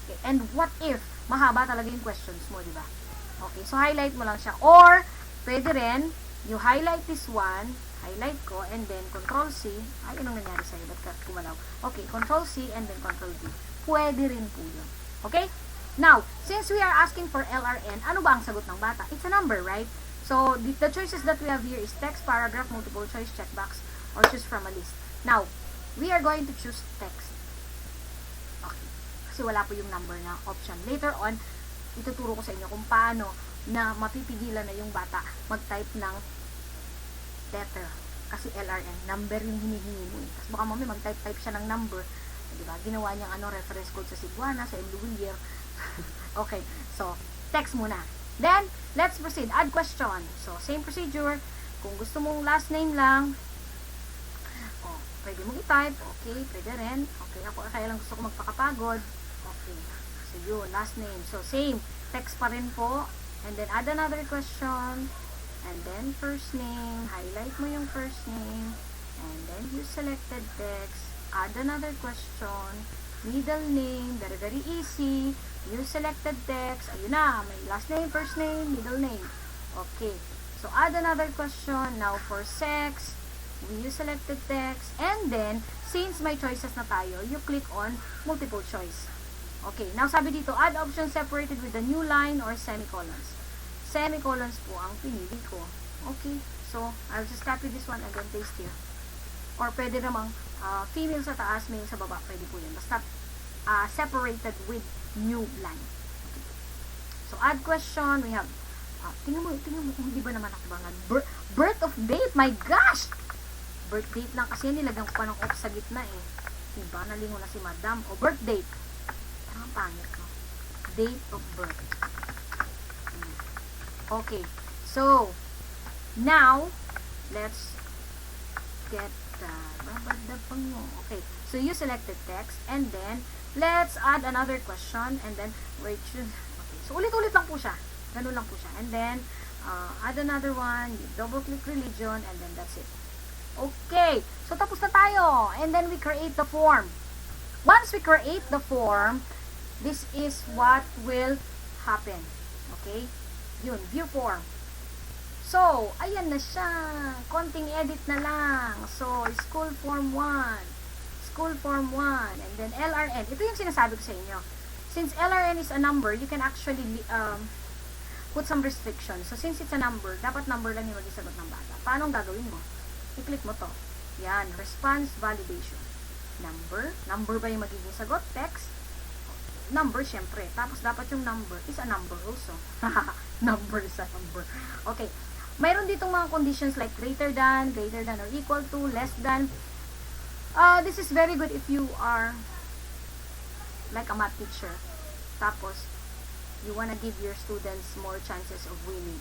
Okay. And what if mahaba talaga yung questions mo, di ba? Okay, so highlight mo lang siya. Or, pwede rin, you highlight this one, highlight ko, and then Control-C. Ay, anong nangyari sa'yo? Ba't ka kumalaw? Okay, Control-C, and then Control-V. Pwede rin po yun. Okay? Now, since we are asking for LRN, ano ba ang sagot ng bata? It's a number, right? So, the choices that we have here is text, paragraph, multiple choice, checkbox, or choose from a list. Now, we are going to choose text. Okay. Kasi wala po yung number na option. Later on, ituturo ko sa inyo kung paano na mapipigilan na yung bata mag-type ng letter. Kasi LRN, number yung hinihingi mo. Tapos baka mamaya mag-type siya ng number. Diba? Ginawa niyang reference code sa Cebuana, sa Luwilier. Okay, so, text muna. Then, let's proceed. Add question. So, same procedure. Kung gusto mong last name lang, pwede mong i-type. Okay, pwede rin. Okay, ako kaya lang gusto ko magpakapagod. Okay, so yun, last name. So, same. Text pa rin po. And then, add another question. And then, first name. Highlight mo yung first name. And then, you selected text. Add another question. Middle name. Very, very easy. You selected text. Ayun na. May last name, first name, middle name. Okay. So, add another question. Now, for sex, you selected text. And then, since may choices na tayo, you click on multiple choice. Okay. Now, sabi dito, add options separated with a new line or semicolons. Semicolons po ang pinili ko. Okay. So, I'll just copy this one and then paste here. Or pwede namang female sa taas, male sa baba. Pwede po yun. Basta separated with new line. Okay. So, add question. We have, tingnan mo kung hindi ba naman nakabangan. Birth of date. My gosh! Birth date lang kasi nilagyan ko pa ng off sa gitna eh. Diba? Nalingo na si madam. O, birth date. Parang pangit ko. Date of birth. Okay. So, now, let's get okay. So, you selected text and then, let's add another question and then, wait, okay. So, ulit-ulit lang po siya. Ganun lang po siya. And then, add another one. You double-click religion and then that's it. Okay. So, tapos na tayo. And then, we create the form. Once we create the form, this is what will happen. Okay? Yun, view form. So, ayan na siya. Konting edit na lang. So, school form 1. School form 1. And then, LRN. Ito yung sinasabi ko sa inyo. Since LRN is a number, you can actually put some restrictions. So, since it's a number, dapat number lang yung mag-isagot ng bata. Paano ang gagawin mo? I-click mo to. Yan. Response validation. Number. Number ba yung magiging sagot? Text. Number, syempre. Tapos, dapat yung number is a number also. Number is a number. Okay. Mayroon ditong mga conditions like greater than or equal to, less than. This is very good if you are like a math teacher. Tapos, you wanna give your students more chances of winning.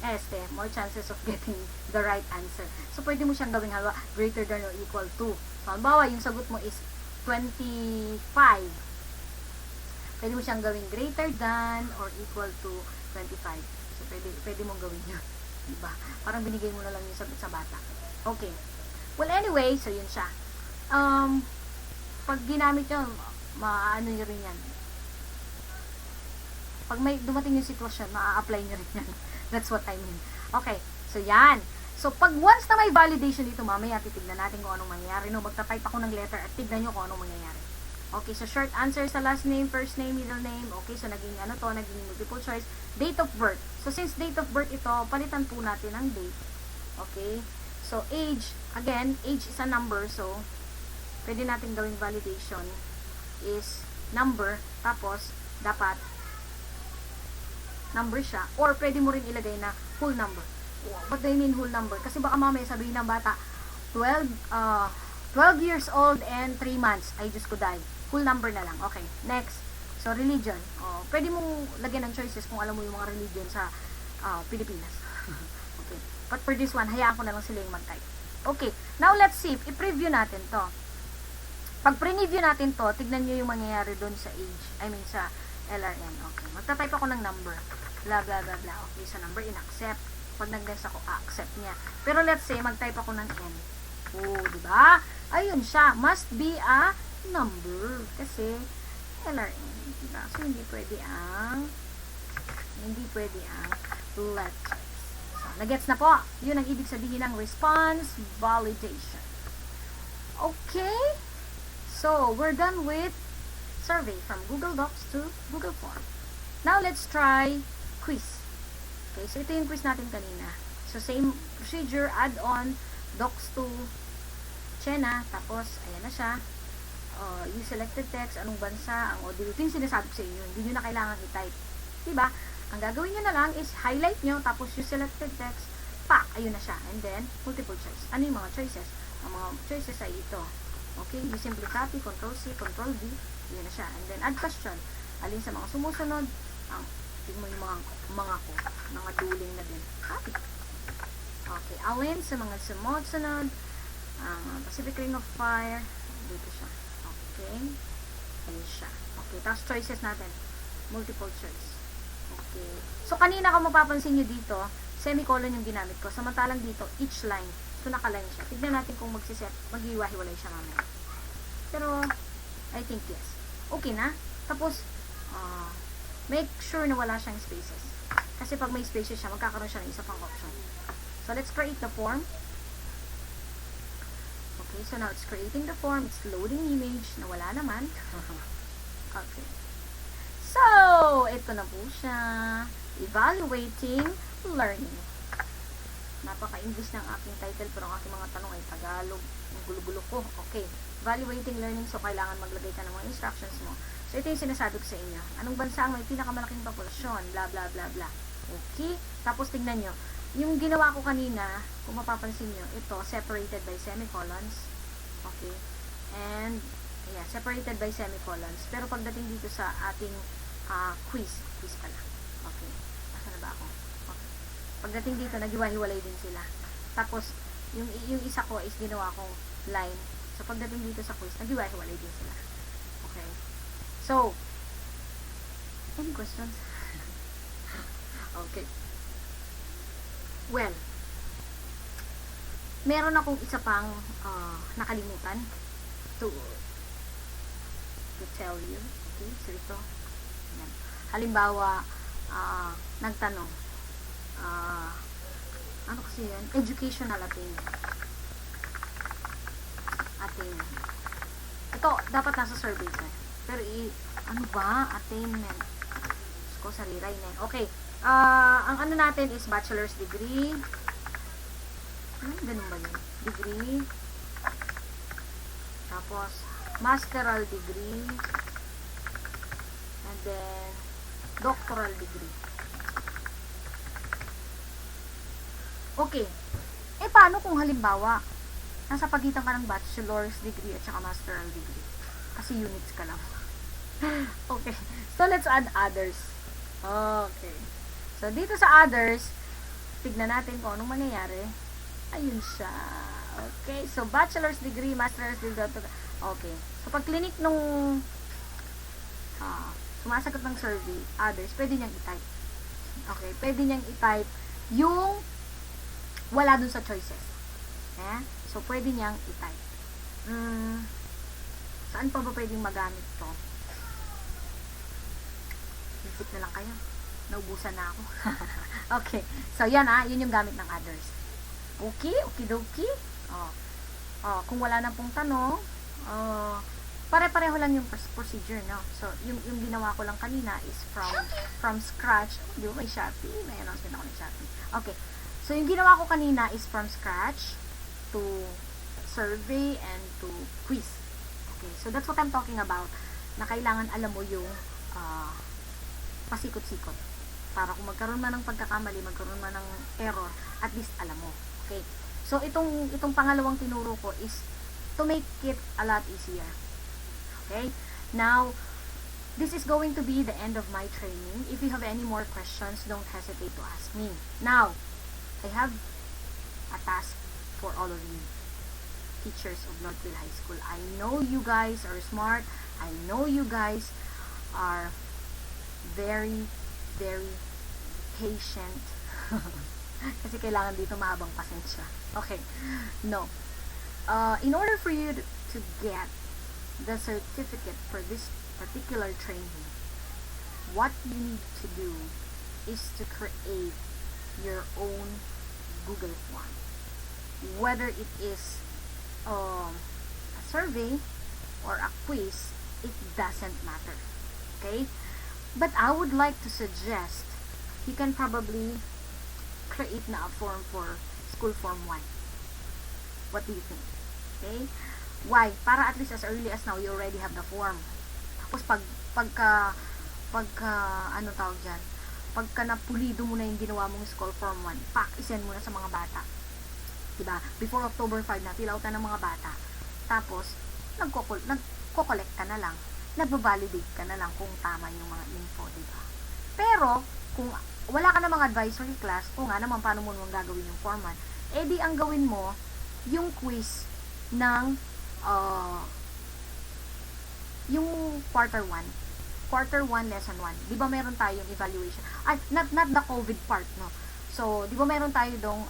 More chances of getting the right answer. So, pwede mo siyang gawing halimbawa, greater than or equal to. So, halimbawa, yung sagot mo is 25. Pwede mo siyang gawing greater than or equal to 25. So, pwede mong gawin yun. Diba? Parang binigay mo na lang yung sagot sa bata. Okay. Well, anyway, so yun siya. Pag ginamit yun, maano nyo rin yan. Pag may dumating yung sitwasyon, maa-apply nyo rin yan. That's what I mean. Okay. So, yan. So, pag once na may validation dito, mamaya titignan natin kung anong mangyayari. No, magta-type ako ng letter at tignan nyo kung anong mangyayari. Okay, so short answer sa last name, first name, middle name. Okay, so naging naging multiple choice. Date of birth. So, since date of birth ito, palitan po natin ang date. Okay, so age, again, age is a number. So, pwede natin gawing validation is number. Tapos, dapat number siya. Or, pwede mo rin ilagay na whole number. What do you mean whole number? Kasi baka mamaya sabihin ng bata, 12 years old and 3 months. Ay, Diyos ko dahil. Full number na lang. Okay. Next. So, religion. Pwede mong lagyan ng choices kung alam mo yung mga religion sa Pilipinas. Okay. But for this one, hayaan ko na lang sila yung mag-type. Okay. Now, let's see. I-preview natin to. Pag preview natin to, tignan nyo yung mangyayari doon sa age. I mean, sa LRN. Okay. Magta-type ako ng number. Blah, blah, blah, blah. Okay. Sa number, in-accept. Pag nag-guess ako, accept niya. Pero let's say, mag-type ako ng N. Oh, diba? Ayun siya. Must be a number. Kasi, LRN. Diba? So, hindi pwede ang letters. So, nagets na po. Yun ang ibig sabihin ng response validation. Okay? So, we're done with survey from Google Docs to Google Form. Now, let's try quiz. Okay, so ito yung quiz natin kanina. So, same procedure, add on, Docs to China, tapos, ayan na siya. You selected text, anong bansa, ang audio. Ito yung sinasabi ko sa inyo, hindi nyo na kailangan i-type. Diba? Ang gagawin nyo na lang is highlight nyo, tapos you selected text, ayun na siya. And then, multiple choice. Ano yung mga choices? Ang mga choices ay ito. Okay, you simply copy, Ctrl-C, Ctrl-V, yun na siya. And then, add question. Alin sa mga sumusunod, tignan mo yung mga duling na din. Copy. Okay, alin sa mga sumusunod, Pacific Ring of Fire, dito siya. Okay, ayun siya. Okay, tapos choices natin. Multiple choice. Okay. So, kanina kung mapapansin nyo dito, semicolon yung ginamit ko. Samantalang dito, each line. So, nakaline siya. Tignan natin kung mag-iwahiwalay siya mamaya. Pero, I think yes. Okay na. Tapos, make sure na wala siyang spaces. Kasi pag may spaces siya, magkakaroon siya ng isa pang option. So, let's create the form. Okay, so now it's creating the form. It's loading image na wala naman. Okay. So, ito na po siya. Evaluating learning. Napaka-English ng aking title pero ang aking mga tanong ay Tagalog. Ang gulo-gulo ko. Okay. Evaluating learning. So, kailangan maglagay ka ng mga instructions mo. So, ito yung sinasabi ko sa inyo. Anong bansa ang may pinakamalaking populasyon? Blah, blah, blah, blah. Okay. Tapos, tignan nyo. Yung ginawa ko kanina, kung mapapansin nyo, ito, separated by semicolons. Okay. And, yeah, separated by semicolons. Pero pagdating dito sa ating quiz pala. Okay. Asa na ba ako? Okay. Pagdating dito, naghiwa-hiwalay din sila. Tapos, yung isa ko is ginawa kong line. So, pagdating dito sa quiz, naghiwa-hiwalay din sila. Okay. So, any questions? Okay. Well, meron akong isa pang nakalimutan to tell you. Okay, so ito. Ayan. Halimbawa, nagtanong, ano kasi yan? Educational attainment. Attainment. Ito, dapat nasa survey ko. Pero, ano ba? Attainment. Ko, sariray na. Okay. Ang ano natin is bachelor's degree. Ganun ba yun? Degree. Tapos, masteral degree. And then, doctoral degree. Okay. Paano kung halimbawa, nasa pagitan ka ng bachelor's degree at saka masteral degree? Kasi units ka lang. Okay. So, let's add others. Okay. So, dito sa others, tignan natin kung anong mangyayari. Ayun siya. Okay. So, bachelor's degree, master's degree, okay. So, pag clinic nung sumasagot ng survey, others, pwede niyang i-type. Okay. Pwede niyang i-type yung wala dun sa choices. Yeah? So, pwede niyang i-type. Saan pa ba pwedeng magamit to? Isip na lang kayo. Naubusan na ako. Okay. So, yan yun yung gamit ng others. Okay? Okidoki? Kung wala na pong tanong, pare-pareho lang yung procedure, no? So, yung ginawa ko lang kanina is from scratch. Di ba may Shopee? May announcement ako ng Shopee. Okay. So, yung ginawa ko kanina is from scratch to survey and to quiz. Okay. So, that's what I'm talking about. Na kailangan alam mo yung pasikot-sikot. Para kung magkaroon man ng pagkakamali, magkaroon man ng error, at least alam mo. Okay? So, itong pangalawang tinuro ko is to make it a lot easier. Okay? Now, this is going to be the end of my training. If you have any more questions, don't hesitate to ask me. Now, I have a task for all of you, teachers of Northville High School. I know you guys are smart. I know you guys are very, very patient. Kasi kailangan dito mahabang pasensya. Okay. No. In order for you to get the certificate for this particular training, what you need to do is to create your own Google form. Whether it is a survey or a quiz, it doesn't matter. Okay? But I would like to suggest you can probably create na a form for School Form 1. What do you think? Okay? Why? Para at least as early as now, you already have the form. Tapos pagka ano tawag dyan, pagka napulido mo na yung ginawa mong school form 1, isend mo na sa mga bata. Diba? Before October 5 na, fill out na ng mga bata. Tapos, nagko-collect ka na lang. Nagbabalidate ka na lang kung tama yung mga info, diba? Pero, kung wala ka na mga advisory class, kung nga naman paano mo naman gagawin yung form 1, di ang gawin mo, yung quiz ng yung quarter 1 lesson 1. 'Di ba meron tayong evaluation? Not the COVID part, no. So, 'di ba meron tayo dong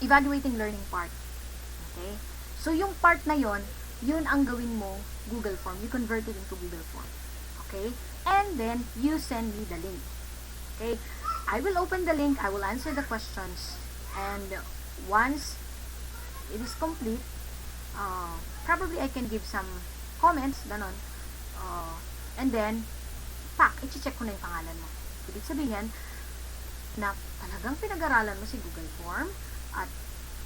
evaluating learning part. Okay? So, yung part na yon, yun ang gawin mo Google Form. You convert it into Google Form. Okay? And then, you send me the link. Okay? I will open the link. I will answer the questions. And once it is complete, probably I can give some comments, ganon. And then, i-check ko na yung pangalan mo. Ibig sabihin, na talagang pinag-aralan mo si Google Form at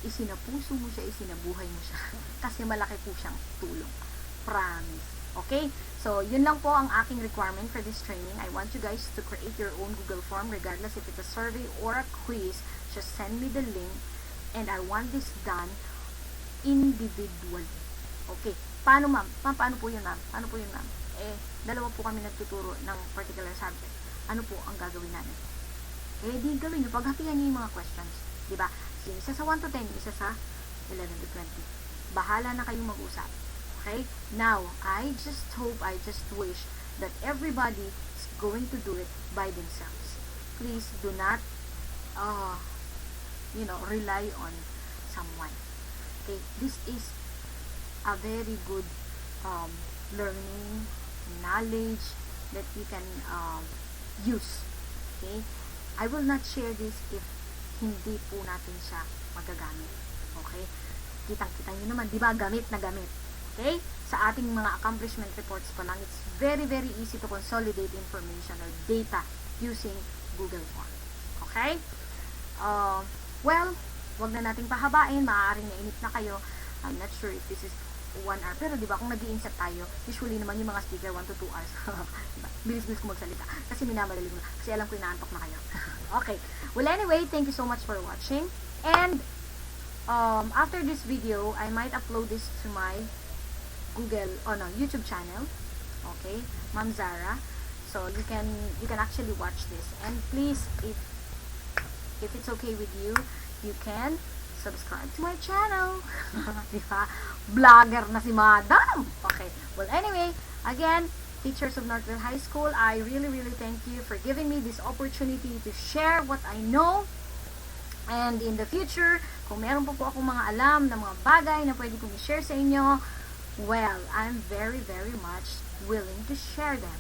isinapuso mo siya, isinabuhay mo siya. Kasi malaki po siyang tulong. Promise. Okay? So, yun lang po ang aking requirement for this training. I want you guys to create your own Google Form regardless if it's a survey or a quiz. Just send me the link and I want this done individually. Okay. Paano, ma'am? Paano po yun, ma'am? Paano po yun, ma'am? Dalawa po kami nagtuturo ng particular subject. Ano po ang gagawin namin? Di gawin nyo. Paghatihan nyo yung mga questions. Diba? Yung isa sa 1 to 10, yung isa sa 11 to 20. Bahala na kayong mag-usap. Okay? Now, I just wish that everybody is going to do it by themselves. Please do not, rely on someone. Okay? This is a very good learning, knowledge that you can use. Okay? I will not share this if hindi po natin siya magagamit. Okay? Kitang-kita nyo naman, di ba? Gamit na gamit. Okay? Sa ating mga accomplishment reports pa lang, it's very, very easy to consolidate information or data using Google Form. Okay? Well, wag na nating pahabain. Maaaring nainip na kayo. I'm not sure if this is 1 hour. Pero di ba kung nag-i-insert tayo, usually naman yung mga speaker 1 to 2 hours. Diba? Bilis-bilis ko magsalita. Kasi minamadali mo na. Kasi alam ko inaantok na kayo. Okay. Well, anyway, thank you so much for watching. And after this video, I might upload this to my YouTube channel. Okay? Mam Zarrah. So you can actually watch this. And please, if it's okay with you, you can subscribe to my channel. Diba? Vlogger na si Madam. Okay. Well, anyway, again, teachers of Northville High School, I really, really thank you for giving me this opportunity to share what I know. And in the future, kung meron po akong mga alam na mga bagay na pwede kong i-share sa inyo, well, I'm very, very much willing to share them.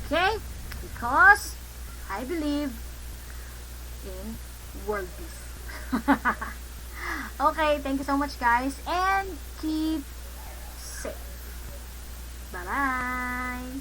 Okay? Because I believe in world peace. Okay, thank you so much guys and keep safe. Bye-bye.